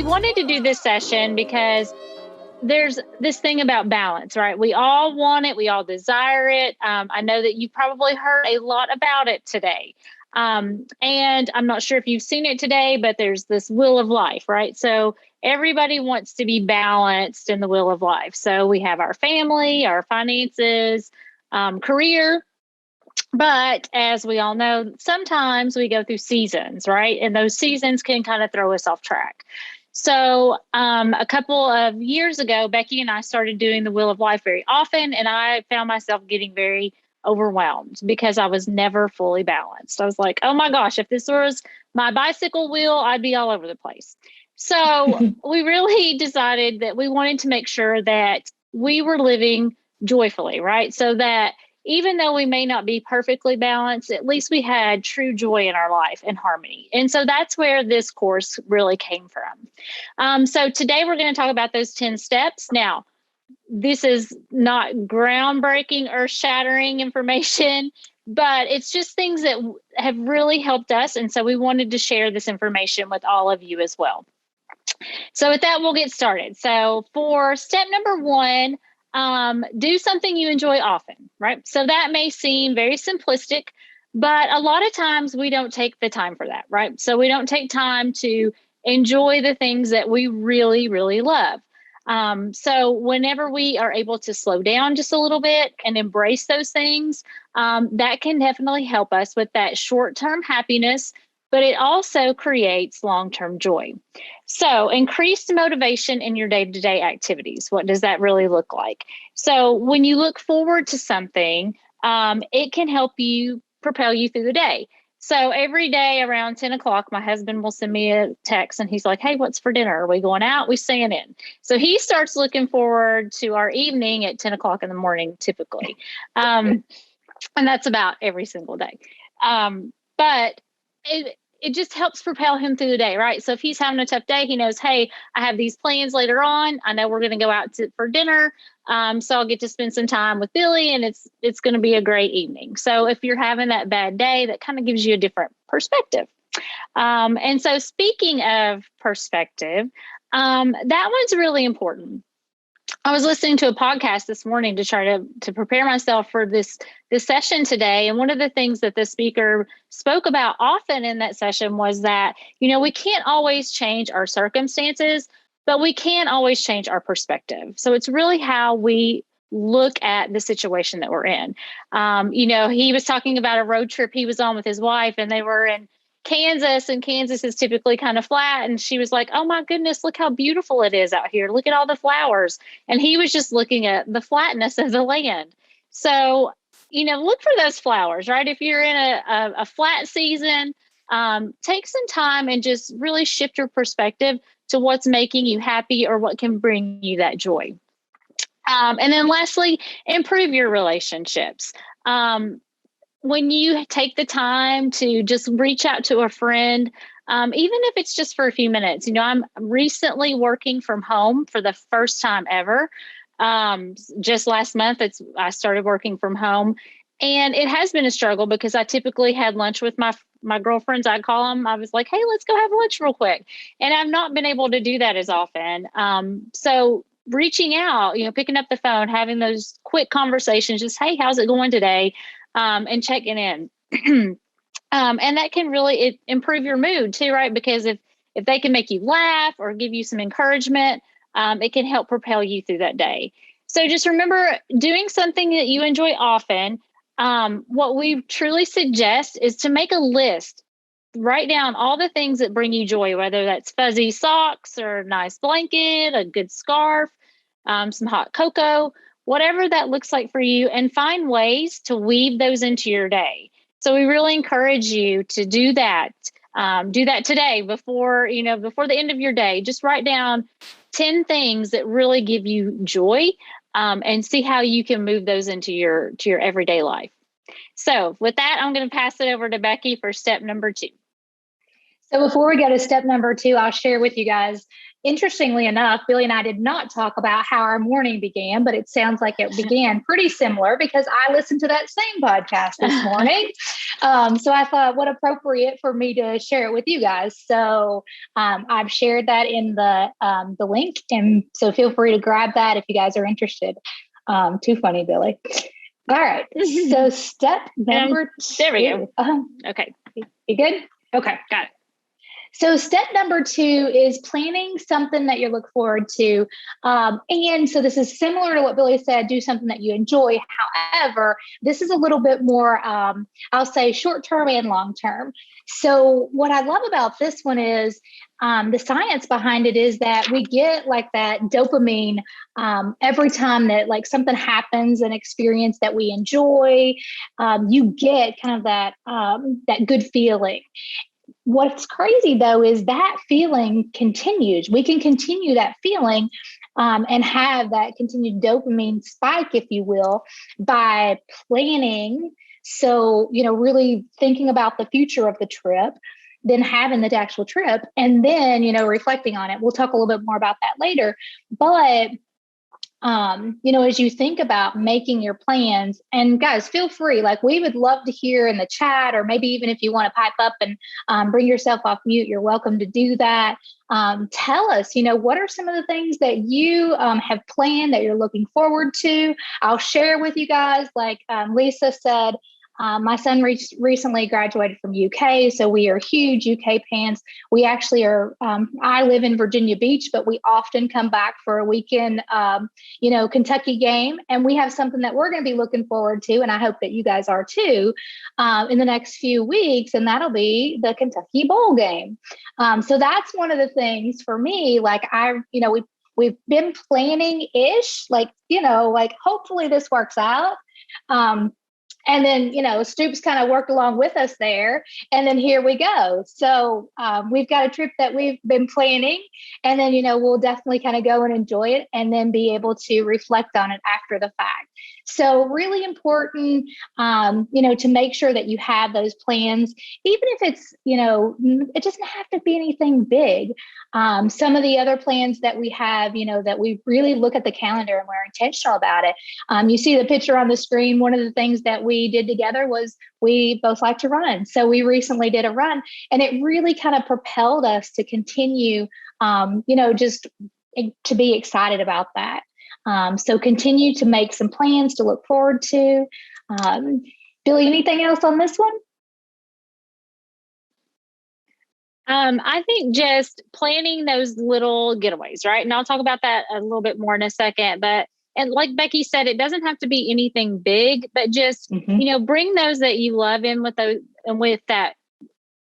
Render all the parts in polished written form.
wanted to do this session because there's this thing about balance, right? We all want it. We all desire it. I know that you probably heard a lot about it today. And I'm not sure if you've seen it today, but there's this wheel of life, right? So everybody wants to be balanced in the wheel of life. So we have our family, our finances, career. But as we all know, sometimes we go through seasons, right? And those seasons can kind of throw us off track. So a couple of years ago, Becky and I started doing the Wheel of Life very often, and I found myself getting very overwhelmed because I was never fully balanced. I was like, oh my gosh, if this was my bicycle wheel, I'd be all over the place. So we really decided that we wanted to make sure that we were living joyfully, right? So that even though we may not be perfectly balanced, at least we had true joy in our life and harmony. And so that's where this course really came from. So today we're going to talk about those 10 steps. Now, this is not groundbreaking, earth-shattering information, but it's just things that have really helped us. And so we wanted to share this information with all of you as well. So with that, we'll get started. So for step number 1, do something you enjoy often, right? So that may seem very simplistic, but a lot of times we don't take the time for that, right? So we don't take time to enjoy the things that we really, really love. So whenever we are able to slow down just a little bit and embrace those things, that can definitely help us with that short-term happiness, but it also creates long-term joy. So increased motivation in your day-to-day activities. What does that really look like? So when you look forward to something, it can help you propel you through the day. So every day around 10 o'clock, my husband will send me a text and he's like, hey, what's for dinner? Are we going out? We staying in? So he starts looking forward to our evening at 10 o'clock in the morning, typically. And that's about every single day. But it just helps propel him through the day, right? So if he's having a tough day, he knows, hey, I have these plans later on. I know we're going to go out for dinner. So I'll get to spend some time with Billie, and it's going to be a great evening. So if you're having that bad day, that kind of gives you a different perspective. And so speaking of perspective, that one's really important. I was listening to a podcast this morning to try to prepare myself for this session today. And one of the things that the speaker spoke about often in that session was that, we can't always change our circumstances, but we can always change our perspective. So it's really how we look at the situation that we're in. He was talking about a road trip he was on with his wife, and they were in Kansas, and Kansas is typically kind of flat. And she was like, oh my goodness, look how beautiful it is out here. Look at all the flowers. And he was just looking at the flatness of the land. So, look for those flowers, right? If you're in a flat season, take some time and just really shift your perspective to what's making you happy or what can bring you that joy. And then lastly, improve your relationships. When you take the time to just reach out to a friend, even if it's just for a few minutes, I'm recently working from home for the first time ever. Just last month, I started working from home, and it has been a struggle because I typically had lunch with my girlfriends. I call them. I was like, hey, let's go have lunch real quick. And I've not been able to do that as often. So reaching out, picking up the phone, having those quick conversations, just, hey, how's it going today? And checking in. And that can really improve your mood too, right? Because if they can make you laugh or give you some encouragement, it can help propel you through that day. So just remember, doing something that you enjoy often, what we truly suggest is to make a list. Write down all the things that bring you joy, whether that's fuzzy socks or a nice blanket, a good scarf, some hot cocoa, whatever that looks like for you, and find ways to weave those into your day. So we really encourage you to do that. Do that today before the end of your day. Just write down 10 things that really give you joy, and see how you can move those into your everyday life. So with that, I'm going to pass it over to Becky for step number 2. So before we go to step number 2, I'll share with you guys interestingly enough, Billie and I did not talk about how our morning began, but it sounds like it began pretty similar because I listened to that same podcast this morning. So I thought, what appropriate for me to share it with you guys. So I've shared that in the link, and so feel free to grab that if you guys are interested. Too funny, Billie. All right. So step number 2. There we go. Okay. You good? Okay. Got it. So step number 2 is planning something that you look forward to. And so this is similar to what Billie said, do something that you enjoy. However, this is a little bit more, I'll say short-term and long-term. So what I love about this one is the science behind it is that we get like that dopamine every time that like something happens, an experience that we enjoy, you get kind of that good feeling. What's crazy though is that feeling continues. We can continue that feeling and have that continued dopamine spike, if you will, by planning. So, really thinking about the future of the trip, then having the actual trip, and then, reflecting on it. We'll talk a little bit more about that later. But as you think about making your plans, and guys, feel free, like we would love to hear in the chat, or maybe even if you want to pipe up and bring yourself off mute, you're welcome to do that. Tell us, what are some of the things that you have planned that you're looking forward to? I'll share with you guys, like Lisa said, my son recently graduated from UK, so we are huge UK fans. We actually are, I live in Virginia Beach, but we often come back for a weekend, Kentucky game. And we have something that we're going to be looking forward to, and I hope that you guys are too, in the next few weeks, and that'll be the Kentucky Bowl game. So that's one of the things for me, like we've been planning-ish, like hopefully this works out. And then, Stoops kind of worked along with us there. And then here we go. So we've got a trip that we've been planning. And then, we'll definitely kind of go and enjoy it and then be able to reflect on it after the fact. So really important, to make sure that you have those plans, even if it's, it doesn't have to be anything big. Some of the other plans that we have, that we really look at the calendar and we're intentional about it. You see the picture on the screen. One of the things that we did together was we both like to run. So we recently did a run, and it really kind of propelled us to continue, just to be excited about that. So continue to make some plans to look forward to. Billie, anything else on this one? I think just planning those little getaways, right? And I'll talk about that a little bit more in a second. And like Becky said, it doesn't have to be anything big, but just, bring those that you love in with those and with that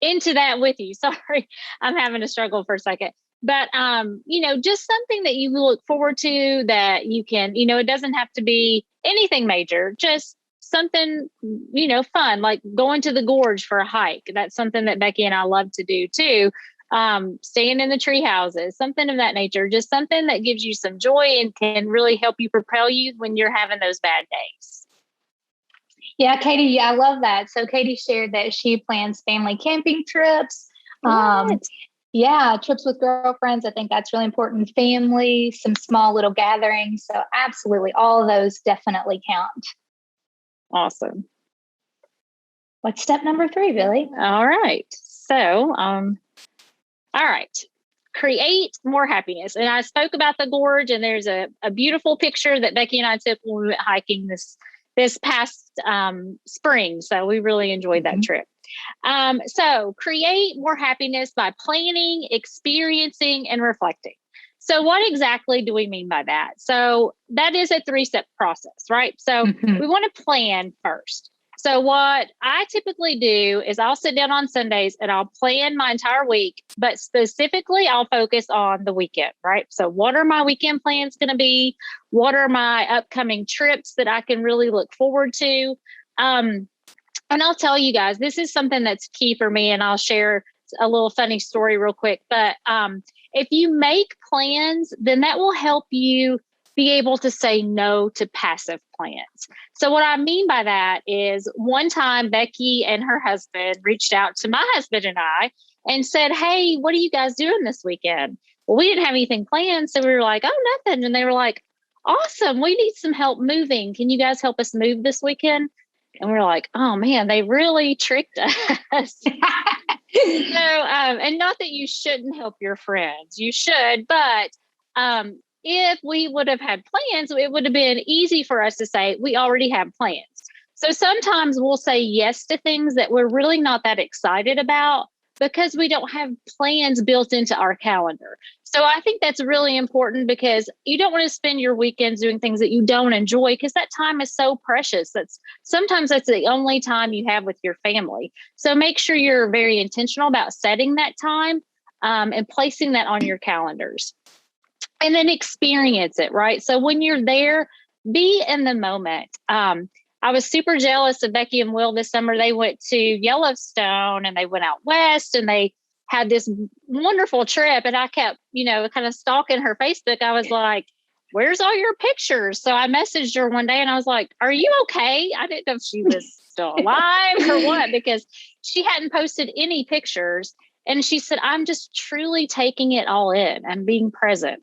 into that with you. Sorry, I'm having to struggle for a second. But, just something that you look forward to that you can, it doesn't have to be anything major, just something, fun, like going to the gorge for a hike. That's something that Becky and I love to do too. Staying in the tree houses, something of that nature, just something that gives you some joy and can really help you propel you when you're having those bad days. Yeah, Katie, I love that. So Katie shared that she plans family camping trips. Yeah, trips with girlfriends. I think that's really important. Family, some small little gatherings. So absolutely, all of those definitely count. Awesome. What's step number 3, Billie? All right. So, all right. Create more happiness. And I spoke about the gorge, and there's a beautiful picture that Becky and I took when we went hiking this past spring. So we really enjoyed that trip. So create more happiness by planning, experiencing, and reflecting. So what exactly do we mean by that? So that is a 3-step process, right? So we want to plan first. So what I typically do is I'll sit down on Sundays and I'll plan my entire week, but specifically I'll focus on the weekend, right? So what are my weekend plans going to be? What are my upcoming trips that I can really look forward to? And I'll tell you guys, this is something that's key for me, and I'll share a little funny story real quick. But if you make plans, then that will help you be able to say no to passive plans. So what I mean by that is one time Becky and her husband reached out to my husband and I and said, hey, what are you guys doing this weekend? Well, we didn't have anything planned. So we were like, oh, nothing. And they were like, awesome. We need some help moving. Can you guys help us move this weekend? And we're like, oh man, they really tricked us. And not that you shouldn't help your friends, you should, but if we would have had plans, it would have been easy for us to say, we already have plans. So sometimes we'll say yes to things that we're really not that excited about because we don't have plans built into our calendar. So I think that's really important because you don't want to spend your weekends doing things that you don't enjoy because that time is so precious. Sometimes that's the only time you have with your family. So make sure you're very intentional about setting that time and placing that on your calendars. And then experience it, right? So when you're there, be in the moment. I was super jealous of Becky and Will this summer. They went to Yellowstone and they went out west and they had this wonderful trip. And I kept, kind of stalking her Facebook. I was like, where's all your pictures? So I messaged her one day and I was like, are you okay? I didn't know if she was still alive or what, because she hadn't posted any pictures. And she said, I'm just truly taking it all in and being present.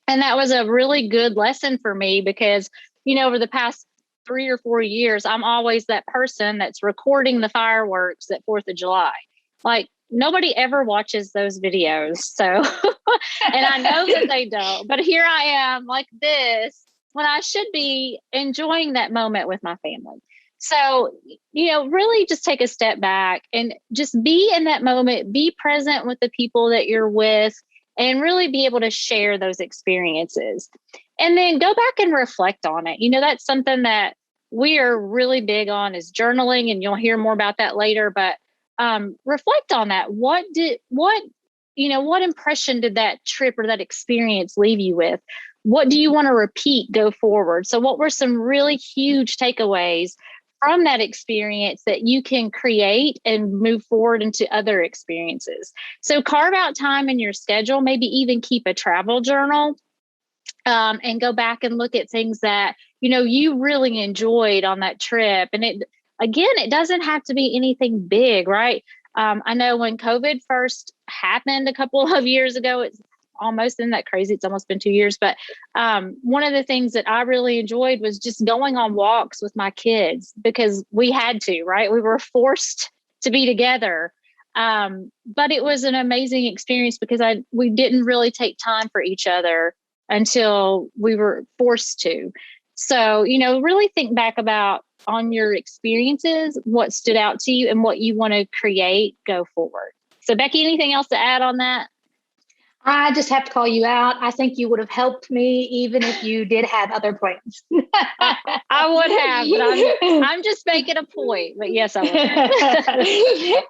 And that was a really good lesson for me because, over the past 3 or 4 years, I'm always that person that's recording the fireworks at 4th of July. Like nobody ever watches those videos. So, and I know that they don't, but here I am like this when I should be enjoying that moment with my family. So, really just take a step back and just be in that moment, be present with the people that you're with, and really be able to share those experiences. And then go back and reflect on it. That's something that we are really big on is journaling, and you'll hear more about that later. But reflect on that. What impression did that trip or that experience leave you with? What do you want to repeat go forward? So what were some really huge takeaways from that experience that you can create and move forward into other experiences? So carve out time in your schedule, maybe even keep a travel journal, and go back and look at things that, you really enjoyed on that trip. And it doesn't have to be anything big, right? I know when COVID first happened a couple of years ago, it's almost, isn't that crazy? It's almost been 2 years. But one of the things that I really enjoyed was just going on walks with my kids because we had to, right? We were forced to be together. But it was an amazing experience because we didn't really take time for each other until we were forced to. So, really think back on your experiences, what stood out to you and what you want to create go forward. So Becky, anything else to add on that? I just have to call you out. I think you would have helped me even if you did have other plans. I would have, but I'm just making a point. But yes, I would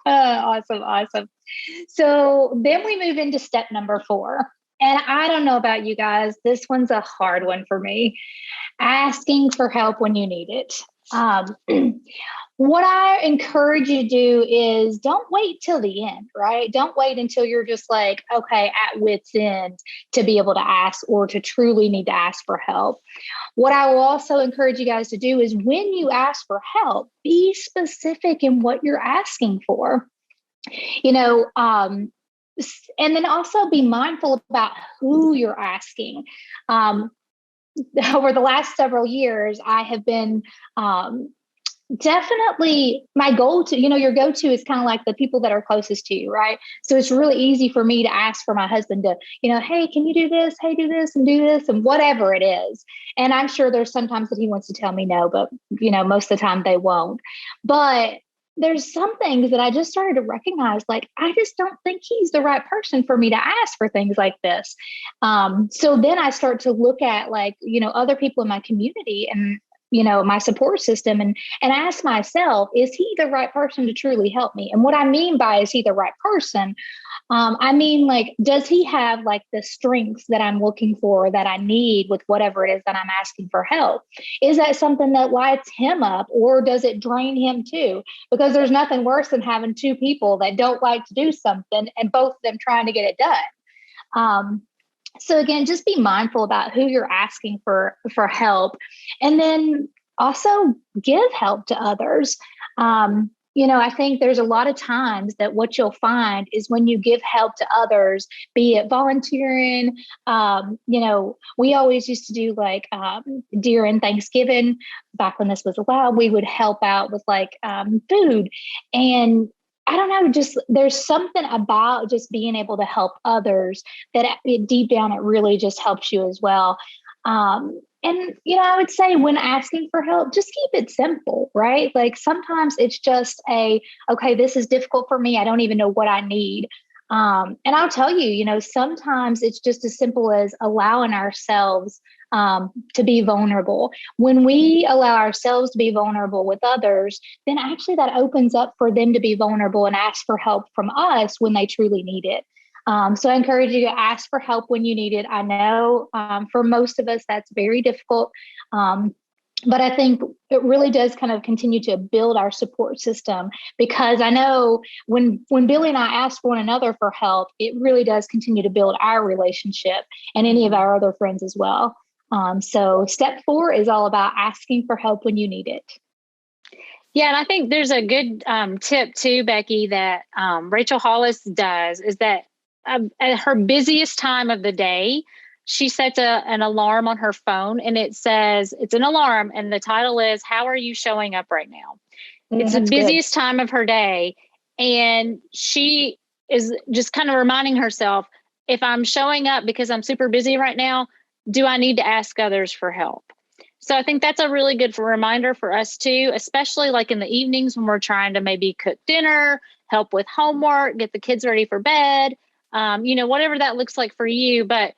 have. Awesome. So then we move into step number 4. And I don't know about you guys, this one's a hard one for me. Asking for help when you need it. What I encourage you to do is don't wait till the end, right? Don't wait until you're just like, okay, at wit's end to be able to ask or to truly need to ask for help. What I will also encourage you guys to do is when you ask for help, be specific in what you're asking for. And then also be mindful about who you're asking. Over the last several years, I have been definitely my go-to, your go-to is kind of like the people that are closest to you, right? So it's really easy for me to ask for my husband to, hey, can you do this? Hey, do this and whatever it is. And I'm sure there's sometimes that he wants to tell me no, but most of the time they won't. But there's some things that I just started to recognize, like, I just don't think he's the right person for me to ask for things like this. So then I start to look at other people in my community and, my support system and ask myself, is he the right person to truly help me? And what I mean by, is he the right person? I mean, does he have the strengths that I'm looking for, that I need with whatever it is that I'm asking for help? Is that something that lights him up, or does it drain him too? Because there's nothing worse than having 2 people that don't like to do something and both of them trying to get it done. So again, just be mindful about who you're asking for help, and then also give help to others. I think there's a lot of times that what you'll find is when you give help to others, be it volunteering, we always used to do like during Thanksgiving, back when this was allowed, we would help out with like food. And I don't know, just there's something about just being able to help others that deep down, it really just helps you as well. I would say when asking for help, just keep it simple, right? Like sometimes it's just okay, this is difficult for me. I don't even know what I need. And I'll tell you, sometimes it's just as simple as allowing ourselves to be vulnerable. When we allow ourselves to be vulnerable with others, then actually that opens up for them to be vulnerable and ask for help from us when they truly need it. So I encourage you to ask for help when you need it. I know for most of us, that's very difficult. But I think it really does kind of continue to build our support system, because I know when Billie and I ask one another for help, it really does continue to build our relationship and any of our other friends as well. So step 4 is all about asking for help when you need it. Yeah, and I think there's a good tip too, Becky, that Rachel Hollis does, is that at her busiest time of the day, she sets an alarm on her phone, and it says, it's an alarm, and the title is, "How are you showing up right now?" It's the busiest time of her day. And she is just kind of reminding herself, if I'm showing up because I'm super busy right now, do I need to ask others for help? So I think that's a really good reminder for us too, especially like in the evenings when we're trying to maybe cook dinner, help with homework, get the kids ready for bed, whatever that looks like for you. But,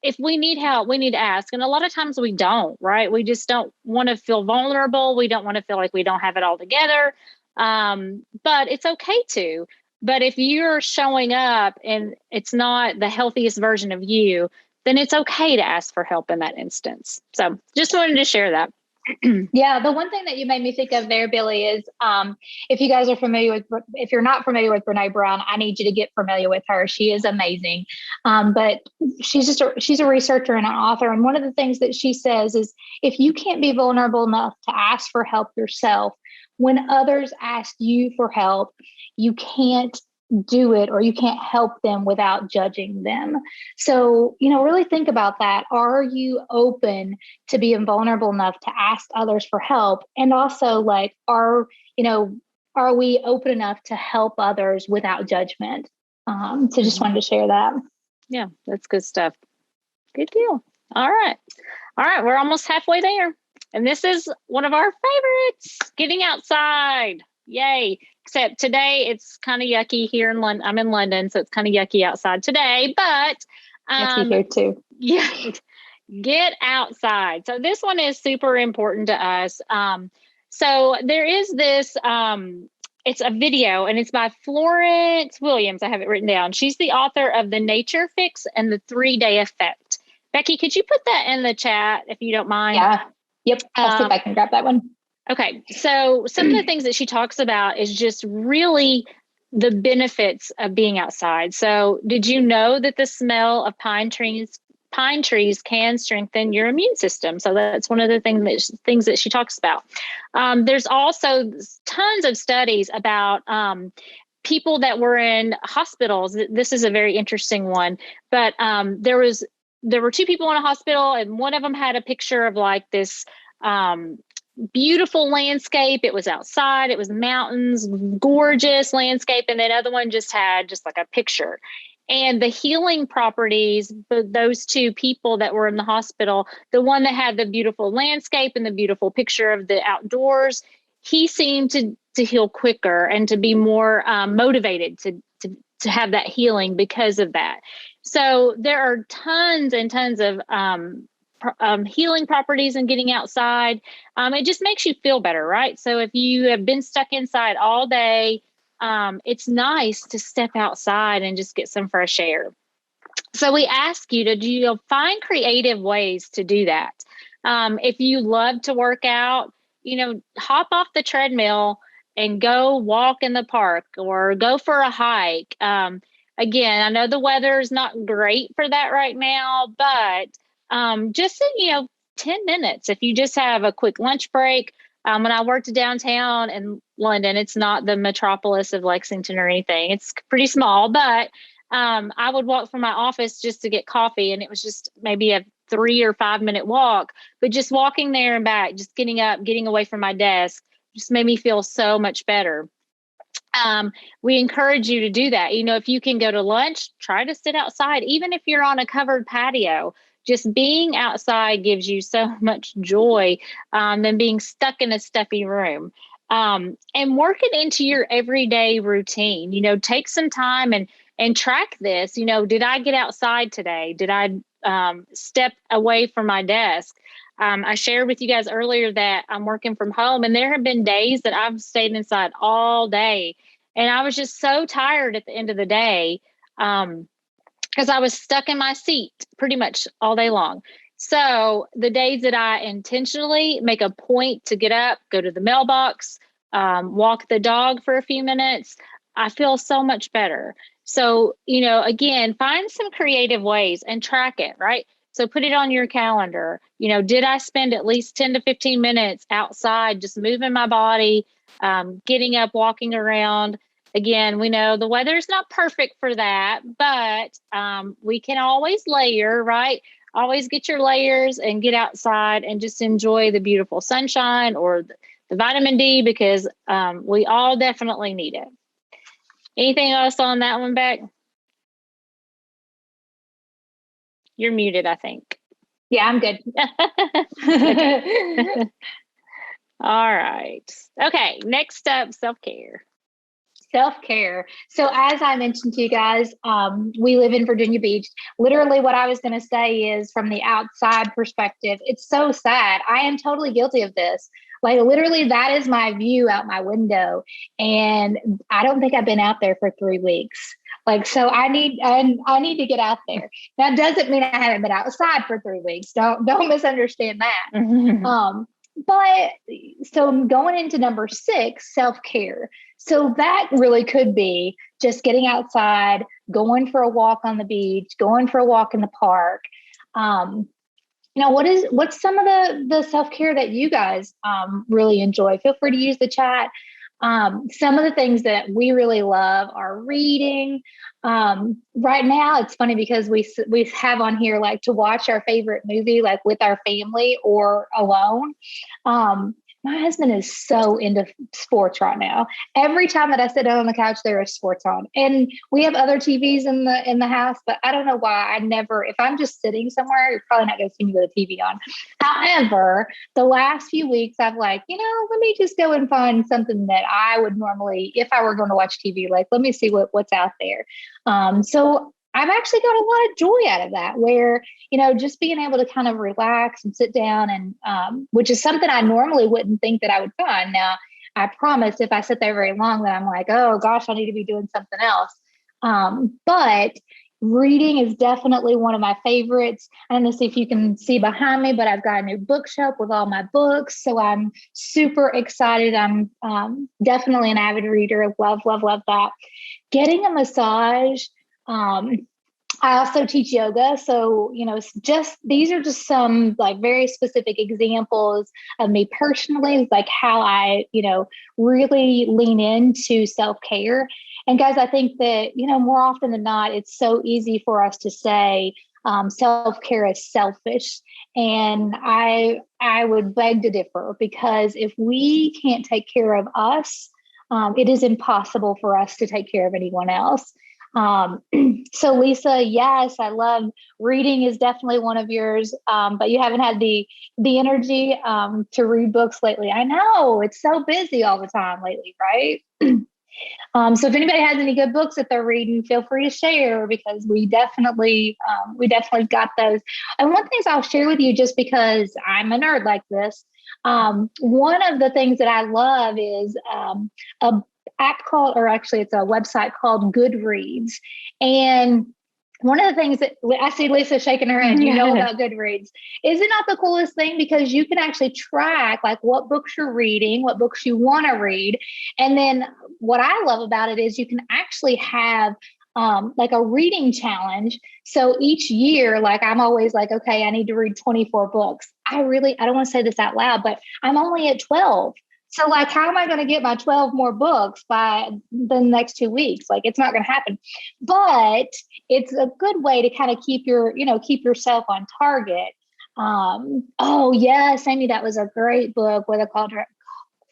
if we need help, we need to ask. And a lot of times we don't, right? We just don't want to feel vulnerable. We don't want to feel like we don't have it all together. But it's okay to. But if you're showing up and it's not the healthiest version of you, then it's okay to ask for help in that instance. So just wanted to share that. Yeah, the one thing that you made me think of there, Billie, is if you're not familiar with Brene Brown, I need you to get familiar with her. She is amazing. But she's a researcher and an author. And one of the things that she says is, if you can't be vulnerable enough to ask for help yourself, when others ask you for help, you can't do it, or you can't help them without judging them. So, really think about that. Are you open to being vulnerable enough to ask others for help? And also, like, are we open enough to help others without judgment? So just wanted to share that. Yeah, that's good stuff. Good deal. All right. We're almost halfway there. And this is one of our favorites, getting outside. Yay. Except today it's kind of yucky here in London. I'm in London, so it's kind of yucky outside today, but here too. Yeah, get outside. So this one is super important to us. So there is this, it's a video, and it's by Florence Williams. I have it written down. She's the author of The Nature Fix and The 3-Day Effect. Becky, could you put that in the chat if you don't mind? Yeah. Yep. I'll see if I can grab that one. Okay. So some of the things that she talks about is just really the benefits of being outside. So did you know that the smell of pine trees can strengthen your immune system? So that's one of the things that she talks about. There's also tons of studies about people that were in hospitals. This is a very interesting one, but there were 2 people in a hospital, and one of them had a picture of like this beautiful landscape. It was outside, it was mountains, gorgeous landscape. And then other one just had just like a picture. And the healing properties, those 2 people that were in the hospital, the one that had the beautiful landscape and the beautiful picture of the outdoors, he seemed to heal quicker and to be more motivated to have that healing because of that. So there are tons and tons of healing properties in getting outside. It just makes you feel better, right? So if you have been stuck inside all day, it's nice to step outside and just get some fresh air. So we ask you to find creative ways to do that. If you love to work out, hop off the treadmill and go walk in the park or go for a hike. Again, I know the weather is not great for that right now, but just 10 minutes. If you just have a quick lunch break, When I worked downtown in London, it's not the metropolis of Lexington or anything. It's pretty small, but I would walk from my office just to get coffee, and it was just maybe a 3 or 5 minute walk. But just walking there and back, just getting up, getting away from my desk, just made me feel so much better. We encourage you to do that. If you can go to lunch, try to sit outside, even if you're on a covered patio. Just being outside gives you so much joy than being stuck in a stuffy room. And work it into your everyday routine. Take some time and track this. Did I get outside today? Did I step away from my desk? I shared with you guys earlier that I'm working from home, and there have been days that I've stayed inside all day, and I was just so tired at the end of the day because I was stuck in my seat pretty much all day long. So the days that I intentionally make a point to get up, go to the mailbox, walk the dog for a few minutes, I feel so much better. So, again, find some creative ways and track it, right? So put it on your calendar. Did I spend at least 10 to 15 minutes outside just moving my body, getting up, walking around? Again, we know the weather's not perfect for that, but we can always layer, right? Always get your layers and get outside and just enjoy the beautiful sunshine or the vitamin D, because we all definitely need it. Anything else on that one, Beck? You're muted, I think. Yeah, I'm good. All right. Okay. Next up, self-care. Self-care. So as I mentioned to you guys, we live in Virginia Beach. Literally what I was going to say is, from the outside perspective, it's so sad. I am totally guilty of this. Like, literally, that is my view out my window. And I don't think I've been out there for 3 weeks. Like, so I need to get out there. That doesn't mean I haven't been outside for 3 weeks. Don't misunderstand that. But so I'm going into number 6, self-care. So that really could be just getting outside, going for a walk on the beach, going for a walk in the park. What's some of the self-care that you guys really enjoy? Feel free to use the chat. Some of the things that we really love are reading. Right now, it's funny because we have on here like to watch our favorite movie, like with our family or alone. My husband is so into sports right now. Every time that I sit down on the couch, there is sports on, and we have other TVs in the house. But I don't know why if I'm just sitting somewhere, you're probably not going to see me with a TV on. However, the last few weeks, I've let me just go and find something that I would normally, if I were going to watch TV, like, let me see what's out there. So I've actually got a lot of joy out of that, where, just being able to kind of relax and sit down, and which is something I normally wouldn't think that I would find. Now, I promise if I sit there very long, then I'm like, oh gosh, I need to be doing something else. But reading is definitely one of my favorites. I don't know if you can see behind me, but I've got a new bookshelf with all my books. So I'm super excited. I'm definitely an avid reader. Love, love, love that. Getting a massage. I also teach yoga. So, these are just some like very specific examples of me personally, like how I, really lean into self-care. And guys, I think that, more often than not, it's so easy for us to say self-care is selfish. And I would beg to differ, because if we can't take care of us, it is impossible for us to take care of anyone else. So Lisa, yes, I love reading is definitely one of yours, but you haven't had the energy to read books lately. I know it's so busy all the time lately, right? So if anybody has any good books that they're reading, feel free to share, because we definitely got those. And one thing I'll share with you, just because I'm a nerd like this, one of the things that I love is a app called, or actually it's a website called Goodreads. And one of the things that I see Lisa shaking her head, about Goodreads. Is it not the coolest thing? Because you can actually track like what books you're reading, what books you want to read. And then what I love about it is you can actually have like a reading challenge. So each year, like I'm always like, okay, I need to read 24 books. I don't want to say this out loud, but I'm only at 12. So like, how am I going to get my 12 more books by the next 2 weeks? Like, it's not going to happen, but it's a good way to kind of keep keep yourself on target. Oh yes, Amy, that was a great book. What they called her,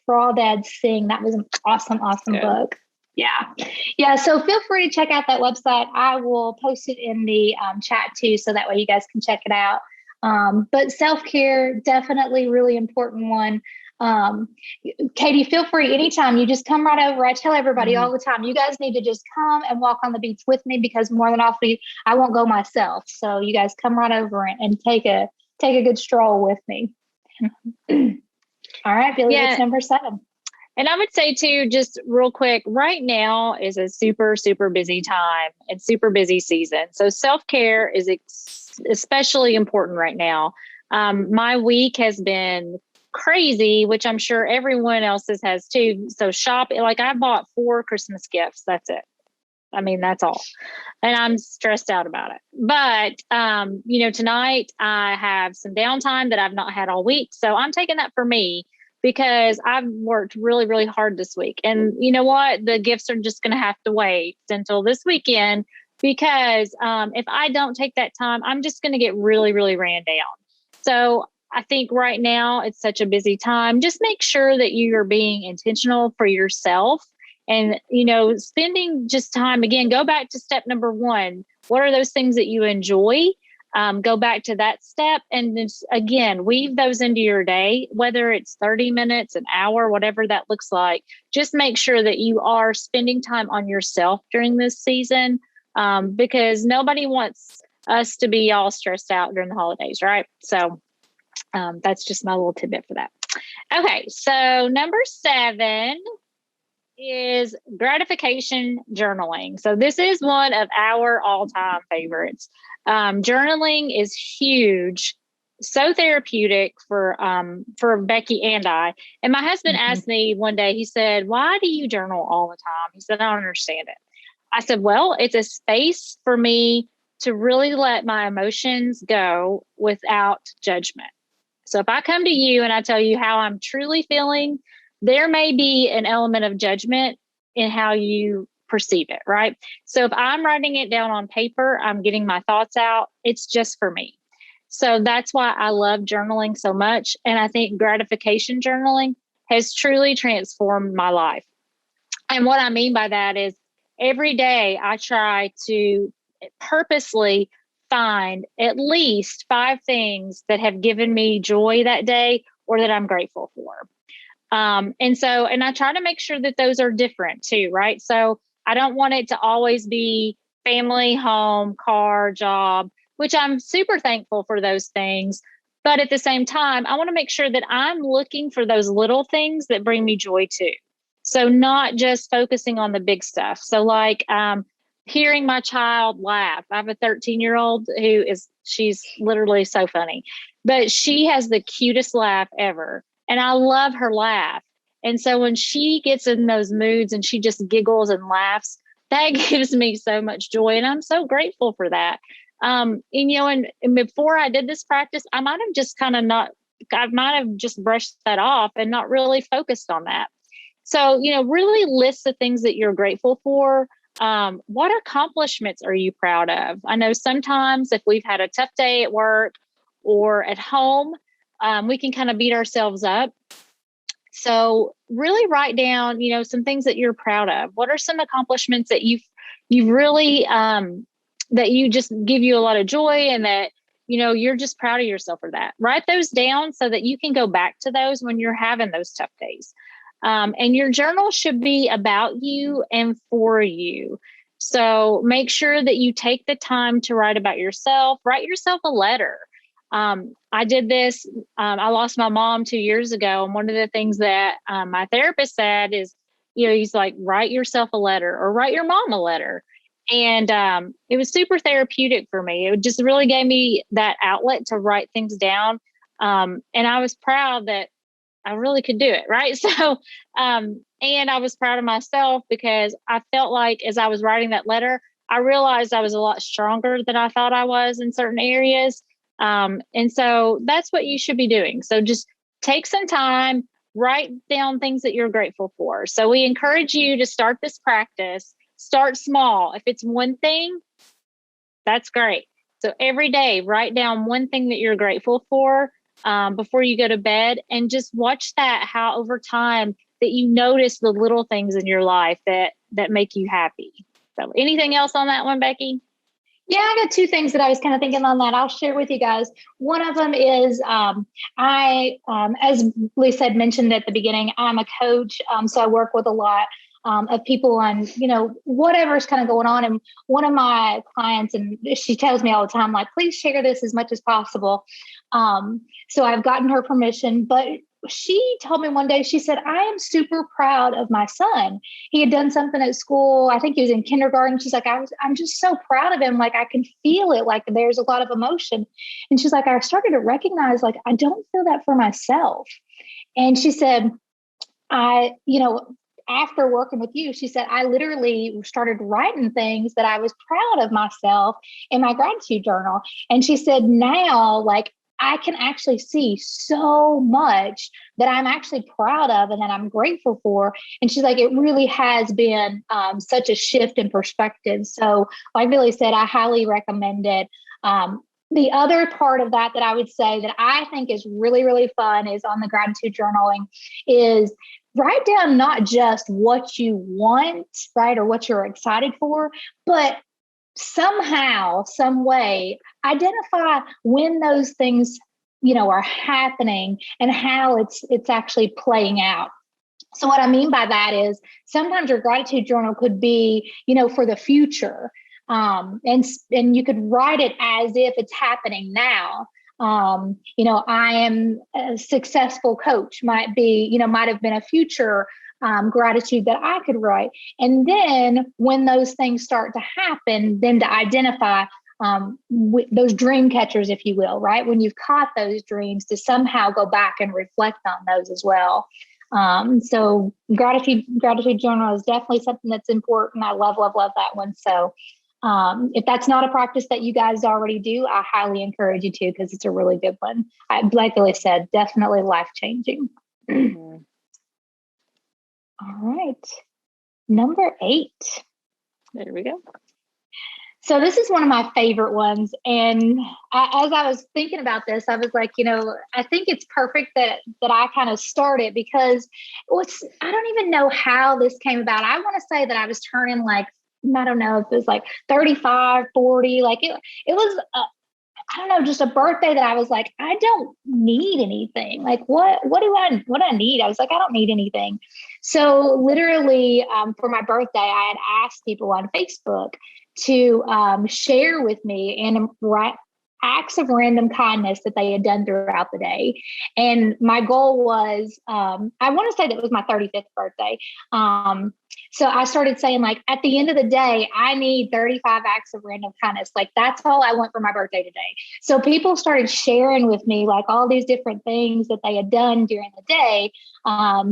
Crawdads Sing. That was an awesome book. Yeah. Yeah. So feel free to check out that website. I will post it in the chat too. So that way you guys can check it out. But self-care, definitely really important one. Katie, feel free anytime. You just come right over. I tell everybody all the time, you guys need to just come and walk on the beach with me, because more than often I won't go myself. So you guys come right over and take a good stroll with me. All right, Billie, it's number 7. And I would say too, just real quick, right now is a super, super busy time and super busy season. So self-care is especially important right now. My week has been crazy, which I'm sure everyone else's has too. So shopping, like I bought 4 Christmas gifts. That's it. I mean, that's all. And I'm stressed out about it. But, tonight I have some downtime that I've not had all week. So I'm taking that for me, because I've worked really, really hard this week. And you know what? The gifts are just going to have to wait until this weekend, because if I don't take that time, I'm just going to get really, really ran down. So I think right now it's such a busy time. Just make sure that you are being intentional for yourself and, spending just time. Again, go back to step number 1. What are those things that you enjoy? Go back to that step and then again, weave those into your day, whether it's 30 minutes, an hour, whatever that looks like. Just make sure that you are spending time on yourself during this season, because nobody wants us to be all stressed out during the holidays, right? So that's just my little tidbit for that. Okay, so number 7 is gratification journaling. So this is one of our all-time favorites. Journaling is huge, so therapeutic for Becky and I. And my husband asked me one day, he said, "Why do you journal all the time?" He said, "I don't understand it." I said, "Well, it's a space for me to really let my emotions go without judgment. So if I come to you and I tell you how I'm truly feeling, there may be an element of judgment in how you perceive it, right? So if I'm writing it down on paper, I'm getting my thoughts out. It's just for me. So that's why I love journaling so much. And I think gratification journaling has truly transformed my life. And what I mean by that is every day I try to purposely find at least 5 things that have given me joy that day or that I'm grateful for. And I try to make sure that those are different too, right? So I don't want it to always be family, home, car, job, which I'm super thankful for those things. But at the same time, I want to make sure that I'm looking for those little things that bring me joy too. So not just focusing on the big stuff. So like hearing my child laugh. I have a 13-year-old she's literally so funny, but she has the cutest laugh ever. And I love her laugh. And so when she gets in those moods and she just giggles and laughs, that gives me so much joy. And I'm so grateful for that. And before I did this practice, I might have just brushed that off and not really focused on that. So, really list the things that you're grateful for. What accomplishments are you proud of? I know sometimes if we've had a tough day at work or at home, we can kind of beat ourselves up. So really write down, some things that you're proud of. What are some accomplishments that you've really, that you just give you a lot of joy and that, you're just proud of yourself for that. Write those down so that you can go back to those when you're having those tough days. And your journal should be about you and for you. So make sure that you take the time to write about yourself. Write yourself a letter. I did this. I lost my mom 2 years ago. And one of the things that my therapist said is, he's like, write yourself a letter or write your mom a letter. And it was super therapeutic for me. It just really gave me that outlet to write things down. And I was proud that I really could do it. Right. So, and I was proud of myself because I felt like as I was writing that letter, I realized I was a lot stronger than I thought I was in certain areas. And so that's what you should be doing. So just take some time, write down things that you're grateful for. So we encourage you to start this practice. Start small. If it's one thing, that's great. So every day, write down one thing that you're grateful for before you go to bed, and just watch that, how over time that you notice the little things in your life that make you happy. So anything else on that one, Becky? Yeah, I got two things that I was kind of thinking on that. I'll share with you guys. One of them is as Lisa had mentioned at the beginning, I'm a coach. So I work with a lot of people on, whatever's kind of going on. And one of my clients, and she tells me all the time, like, please share this as much as possible. So I've gotten her permission, but she told me one day, she said, I am super proud of my son. He had done something at school. I think he was in kindergarten. She's like, I'm just so proud of him. Like, I can feel it. Like, there's a lot of emotion. And she's like, I started to recognize, like, I don't feel that for myself. And she said, after working with you, she said, I literally started writing things that I was proud of myself in my gratitude journal. And she said, now, like, I can actually see so much that I'm actually proud of and that I'm grateful for. And she's like, it really has been such a shift in perspective. So like Billie said, I highly recommend it. The other part of that I would say that I think is really, really fun is on the gratitude journaling is write down not just what you want, right, or what you're excited for, but somehow, some way, identify when those things, are happening and how it's actually playing out. So what I mean by that is sometimes your gratitude journal could be, for the future. And you could write it as if it's happening now. I am a successful coach might be, might have been a future gratitude that I could write. And then when those things start to happen, then to identify those dream catchers, if you will, right? When you've caught those dreams, to somehow go back and reflect on those as well. So gratitude journal is definitely something that's important. I love that one. So if that's not a practice that you guys already do, I highly encourage you to, because it's a really good one. Like Billie said, definitely life-changing. All right. Number 8. There we go. So this is one of my favorite ones. And as I was thinking about this, I was like, I think it's perfect that I kind of started, because I don't even know how this came about. I want to say that I was turning, like, I don't know if it was like 35, 40, like it was, I don't know, just a birthday that I was like, I don't need anything. Like, what do I need? I was like, I don't need anything. So literally for my birthday, I had asked people on Facebook to share with me and acts of random kindness that they had done throughout the day. And my goal was, I want to say that it was my 35th birthday. So I started saying, like, at the end of the day, I need 35 acts of random kindness. Like, that's all I want for my birthday today. So people started sharing with me, like, all these different things that they had done during the day,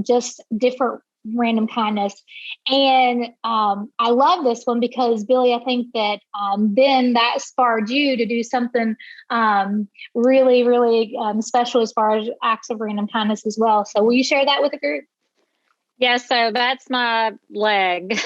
just different random kindness. And I love this one because, Billie, I think that then that sparred you to do something really, really special as far as acts of random kindness as well. So will you share that with the group? Yeah, so that's my leg.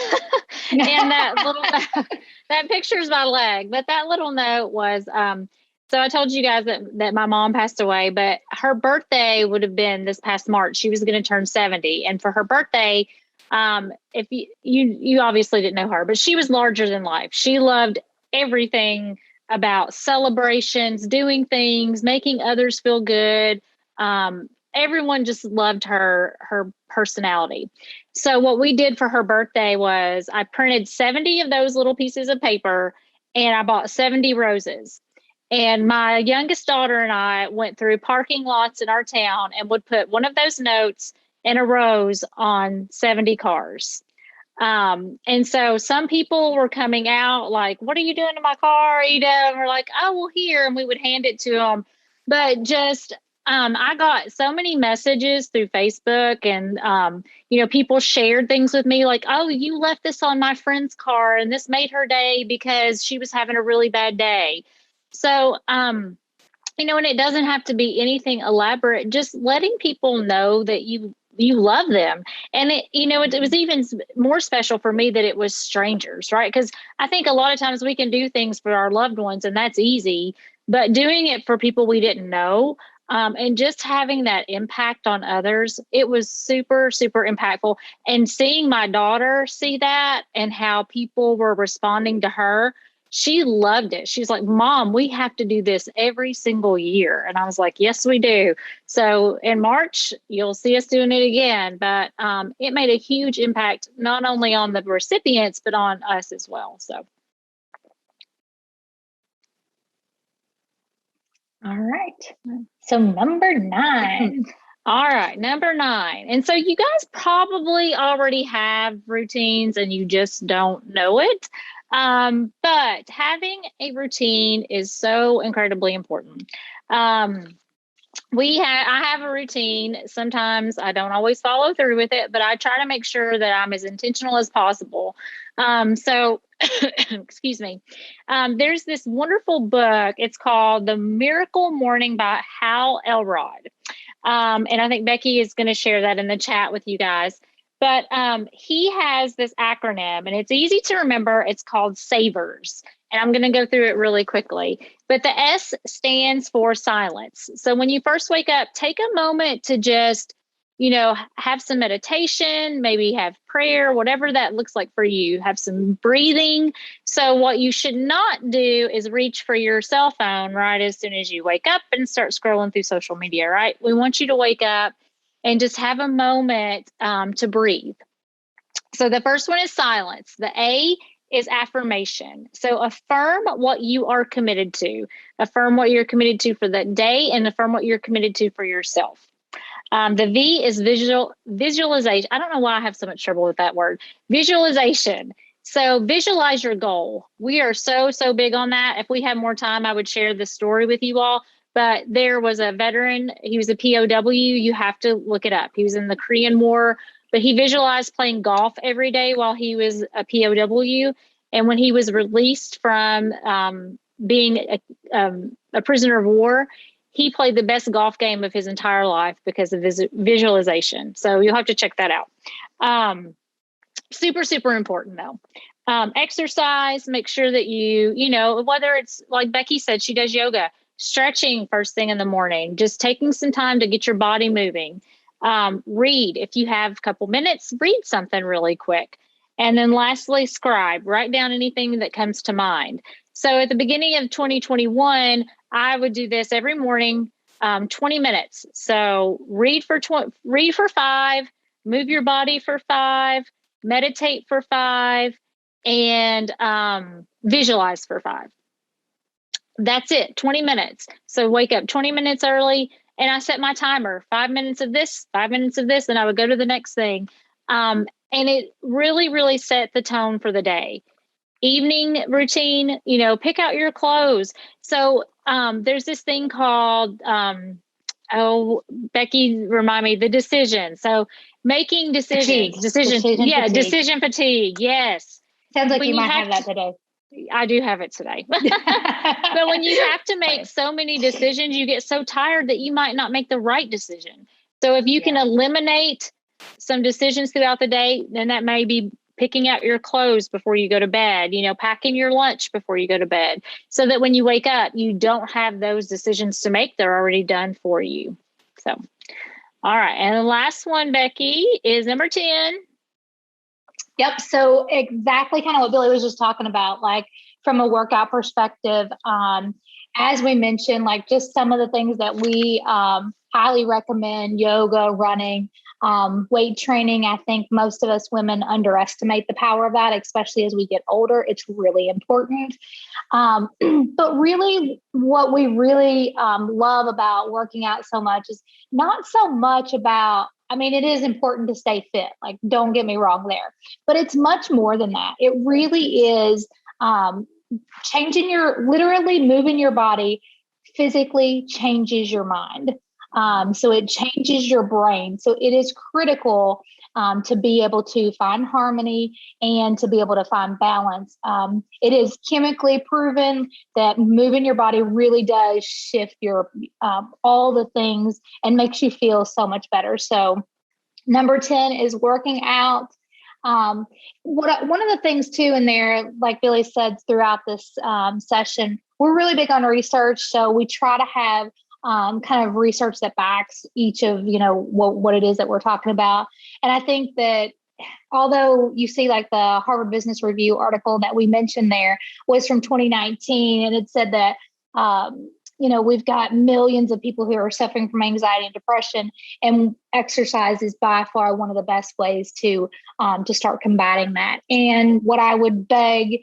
And that picture is my leg. But that little note was, so I told you guys that my mom passed away, but her birthday would have been this past March. She was going to turn 70. And for her birthday, if you obviously didn't know her, but she was larger than life. She loved everything about celebrations, doing things, making others feel good. Everyone just loved her personality. So what we did for her birthday was I printed 70 of those little pieces of paper, and I bought 70 roses. And my youngest daughter and I went through parking lots in our town and would put one of those notes and a rose on 70 cars. And so some people were coming out like, what are you doing to my car? And we're like, oh, well, here. And we would hand it to them. But just I got so many messages through Facebook and, people shared things with me like, oh, you left this on my friend's car and this made her day because she was having a really bad day. So, and it doesn't have to be anything elaborate, just letting people know that you love them. And it was even more special for me that it was strangers, right? Because I think a lot of times we can do things for our loved ones and that's easy, but doing it for people we didn't know, and just having that impact on others, it was super, super impactful. And seeing my daughter see that and how people were responding to her, she loved it. She's like, Mom, we have to do this every single year. And I was like, yes, we do. So in March, you'll see us doing it again. But it made a huge impact, not only on the recipients, but on us as well. So. All right. So number 9. All right, number 9. And so you guys probably already have routines and you just don't know it. But having a routine is so incredibly important. I have a routine. Sometimes I don't always follow through with it, but I try to make sure that I'm as intentional as possible. So excuse me. There's this wonderful book. It's called The Miracle Morning by Hal Elrod. And I think Becky is going to share that in the chat with you guys. But he has this acronym, and it's easy to remember. It's called SAVERS. And I'm going to go through it really quickly. But the S stands for silence. So when you first wake up, take a moment to just, have some meditation, maybe have prayer, whatever that looks like for you. Have some breathing. So what you should not do is reach for your cell phone right as soon as you wake up and start scrolling through social media, right? We want you to wake up and just have a moment to breathe. So the first one is silence. The A is affirmation. So affirm what you are committed to. Affirm what you're committed to for that day and affirm what you're committed to for yourself. The V is visualization. I don't know why I have so much trouble with that word. Visualization. So visualize your goal. We are so, so big on that. If we had more time, I would share this story with you all. But there was a veteran. He was a POW. You have to look it up. He was in the Korean War, but he visualized playing golf every day while he was a POW. And when he was released from being a prisoner of war, he played the best golf game of his entire life because of his visualization. So you'll have to check that out. Super, super important though. Exercise, make sure that whether it's like Becky said, she does yoga, stretching first thing in the morning, just taking some time to get your body moving. Read, if you have a couple minutes, read something really quick. And then lastly, scribe, write down anything that comes to mind. So at the beginning of 2021, I would do this every morning, 20 minutes. So read for 5, move your body for 5, meditate for 5, and visualize for 5. That's it, 20 minutes. So wake up 20 minutes early and I set my timer, 5 minutes of this, 5 minutes of this, and I would go to the next thing. And it really, really set the tone for the day. Evening routine, pick out your clothes. So there's this thing called, Becky, remind me, the decision. So making decisions, decision fatigue. Yes. Sounds like you might have that today. I do have it today. But when you have to make so many decisions, you get so tired that you might not make the right decision. So if you can eliminate some decisions throughout the day, then that may be picking out your clothes before you go to bed, packing your lunch before you go to bed, so that when you wake up, you don't have those decisions to make. They're already done for you. So, all right. And the last one, Becky, is number 10. Yep. So exactly kind of what Billie was just talking about, like from a workout perspective, as we mentioned, like just some of the things that we highly recommend: yoga, running, weight training. I think most of us women underestimate the power of that, especially as we get older. It's really important. But really, what we really love about working out so much is not so much about, it is important to stay fit. Like, don't get me wrong there, but it's much more than that. It really is literally moving your body physically changes your mind. So it changes your brain. So it is critical to be able to find harmony and to be able to find balance. It is chemically proven that moving your body really does shift your all the things and makes you feel so much better. So number 10 is working out. One of the things too in there, like Billie said throughout this session, we're really big on research. So we try to have kind of research that backs each of, what it is that we're talking about. And I think that although you see like the Harvard Business Review article that we mentioned there was from 2019, and it said that, we've got millions of people who are suffering from anxiety and depression, and exercise is by far one of the best ways to start combating that. And what I would beg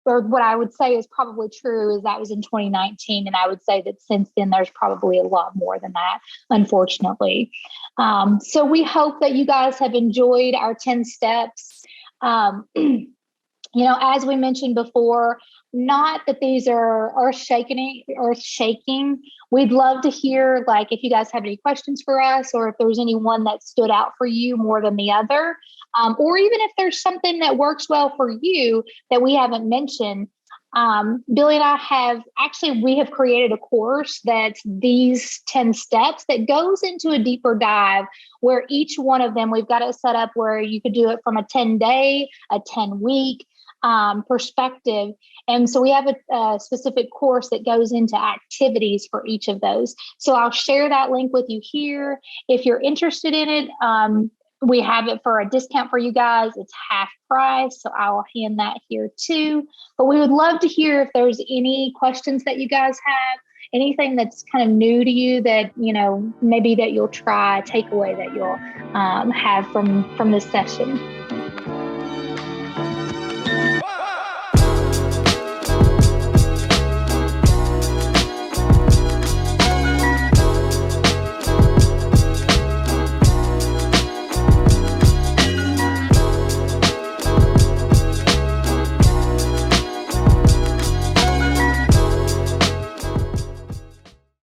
or what I would say is probably true is that was in 2019. And I would say that since then, there's probably a lot more than that, unfortunately. So we hope that you guys have enjoyed our 10 steps. As we mentioned before, not that these are earth-shaking. We'd love to hear, like, if you guys have any questions for us, or if there's any one that stood out for you more than the other, or even if there's something that works well for you that we haven't mentioned. Billie and I we have created a course that's these 10 steps that goes into a deeper dive where each one of them, we've got it set up where you could do it from a 10-day, a 10-week, perspective. And so we have a specific course that goes into activities for each of those. So I'll share that link with you here. If you're interested in it, we have it for a discount for you guys. It's half price. So I will hand that here too. But we would love to hear if there's any questions that you guys have, anything that's kind of new to you that, maybe that you'll try, takeaway that you'll have from this session.